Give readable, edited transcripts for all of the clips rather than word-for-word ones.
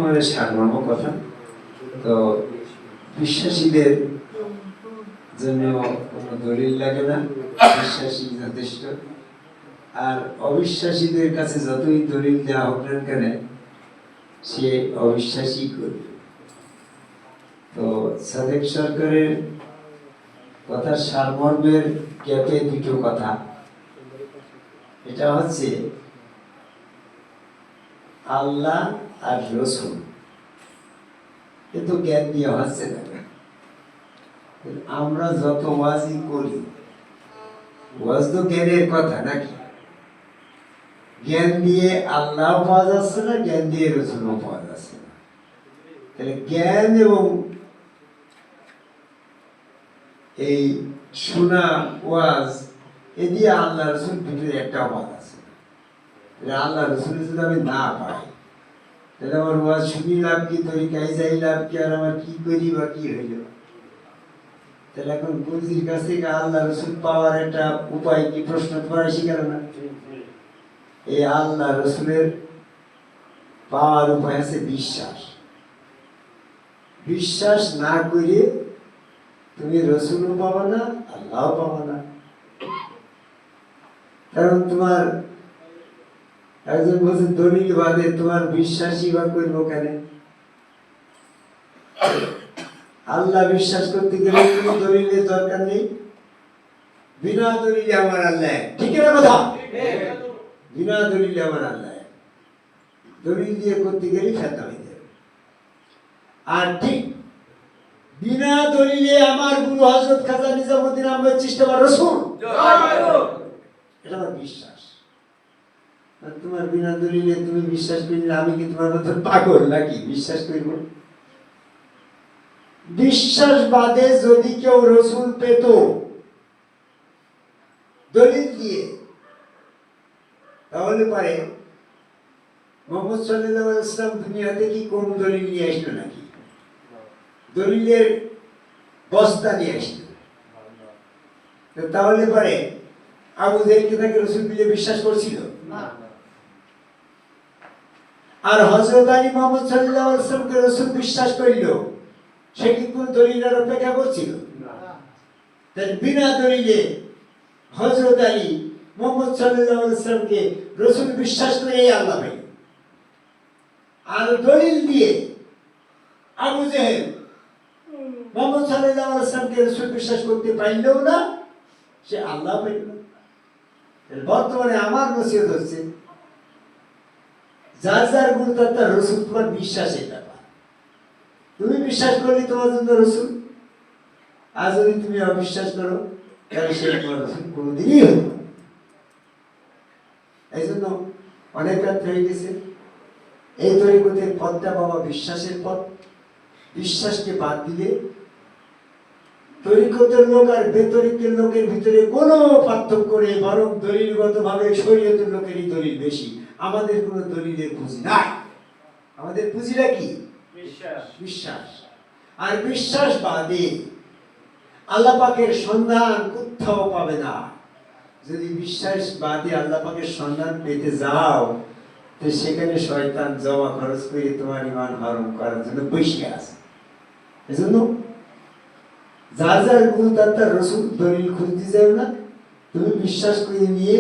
তোমাদের সারমর্ম কথা। তো বিশ্বাসীদের জন্য কোনো দলিল লাগে না, বিশ্বাসী যথেষ্ট। আর অবিশ্বাসীদের কাছে যতই দলিল দেওয়া হোক না কেন, সে অবিশ্বাসী করবে। তো সাদেক সরকারের কথার সারমর্মের গ্যাপে দুটো কথা। এটা হচ্ছে আল্লাহ আর রসুল, কিন্তু জ্ঞান দিয়ে হচ্ছে না। আমরা যত ওয়াজি করি, ওয়াজ তো জ্ঞানের কথা নাকি? জ্ঞান দিয়ে আল্লাহ পাওয়া যাচ্ছে না, জ্ঞান দিয়ে রসুলও পাওয়া যাচ্ছে না। তাহলে জ্ঞান এবং এই শোনা ওয়াজ এ দিয়ে আল্লাহ রসুল দুটোর একটা ওয়াজ আছে। আল্লাহ রসুল যদি আমি না পাই, তাহলে আমার ওয়াজ শুনি লাভ কি, তরিকায় যাই লাভ কি, আর আমার কি করি বা কি হইল? তাহলে এখন গুরুজির কাছ থেকে আল্লাহ রসুল পাওয়ার একটা উপায় কি প্রশ্ন করা শিখাল না? এই আল্লাহ রসুলের পাওয়ার উপায় আছে বিশ্বাস। বিশ্বাস না করে তুমি রসুলও পাবা না, আল্লাহও পাবা না। কারণ তোমার একজন বলছে দলিল বাদে তোমার বিশ্বাসই বা করবো কেন? আল্লাহ বিশ্বাস করতে গেলে কোনো দলিলের দরকার নেই। বিনা দলিলে আমার আল্লাহ, ঠিক না কথা? বিনা দলিলে আমার আল্লাহ, দলিল দিয়ে করতে গেলে ফেতা হয়ে যাবে। আর ঠিক বিনা দলিলে আমার গুরু হযরত খাজা নিজামুদ্দিন আহমদ চিশতি রাসূল, এটা আমার বিশ্বাস। আর তোমার বিনা দলিলে তুমি বিশ্বাস করলে আমি কি তোমার মতো পাগল নাকি বিশ্বাস করব? বিশ্বাস বাদে যদি কেউ রসুল পেত দলিল দিয়ে, তাহলে পারে মুহাম্মদ সাল্লাল্লাহু আলাইহি ওয়াসাল্লাম দুনিয়াতে কি কোন দলিল নিয়ে আসলো নাকি? দলিলের বস্তা নিয়ে আসলো। তাহলে পারে আবু জাহেলকে তাকে রসুল বলে বিশ্বাস করছিল? আর হযরত আলী মুহাম্মদ সাল্লাল্লাহু আলাইহি ওয়াসাল্লামকে রসুল বিশ্বাস করিল, সে কি কোন দলিলের অপেক্ষা করছিল? তাহলে বিনা দলিলে হযরত আলী মুহাম্মদ সাল্লাল্লাহু আলাইহি ওয়াসাল্লামকে রসুল বিশ্বাস করে আল্লাহ ভাই। আর দলিল দিয়ে আবু জাহেল মুহাম্মদ সাল্লাল্লাহু আলাইহি ওয়াসাল্লামকে রসুল বিশ্বাস করতে পারলেও না, সে আল্লাহ পাইল না। বর্তমানে আমার নসিহত হচ্ছে, যার যার গুরু তার রসুল তোমার বিশ্বাসের ব্যাপার। তুমি বিশ্বাস করলে তোমার জন্য রসুল, আর যদি তুমি অবিশ্বাস করো তাহলে সে তোমার রসুল কোনোদিনই হবে না। এই জন্য অনেক রাত হয়ে গেছে। এই তরিকতের পথটা বাবা বিশ্বাসের পথ। বিশ্বাসকে বাদ দিলে তরিকতের লোক আর বেতরিকের লোকের ভিতরে কোনো পার্থক্য নেই, বরং দলিলগত ভাবে শরীয়তের লোকেরই দলিল বেশি। আমাদের কোনো দলিলের পুঁজি নাই। আমাদের পুঁজিটা কি? বিশ্বাস। আর বিশ্বাস বাদে আল্লাহ পাকের সন্ধান কোথাও পাবে না। যদি বিশ্বাস বাদে আল্লাহ পাকের সন্ধান পেতে যাও, তো সেখানে শয়তান জমা খরচ করে তোমার ঈমান হরণ করার জন্য বসে আছে। এজন্য যার যার গুরু তার রসুল দলিল খুঁজতে যাবে না। তুমি বিশ্বাস করে নিয়ে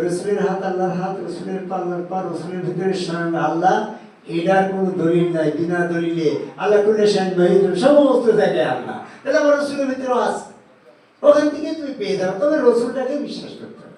রসুলের হাত আল্লাহর হাত, রসুলের পা আল্লাহর পা, রসুলের ভিতরে স্বয়ং আল্লাহ, এটার কোনো দলিল নাই। বিনা দলিলে আল্লাহ কুল্লি শাইইন মাহিদ, সমস্ত জায়গায় আল্লাহ। তাহলে আমার রসুলের ভিতরে আছে, ওখান থেকে তুমি পেয়ে যাও। তবে রসুলটাকে বিশ্বাস করতে হবে।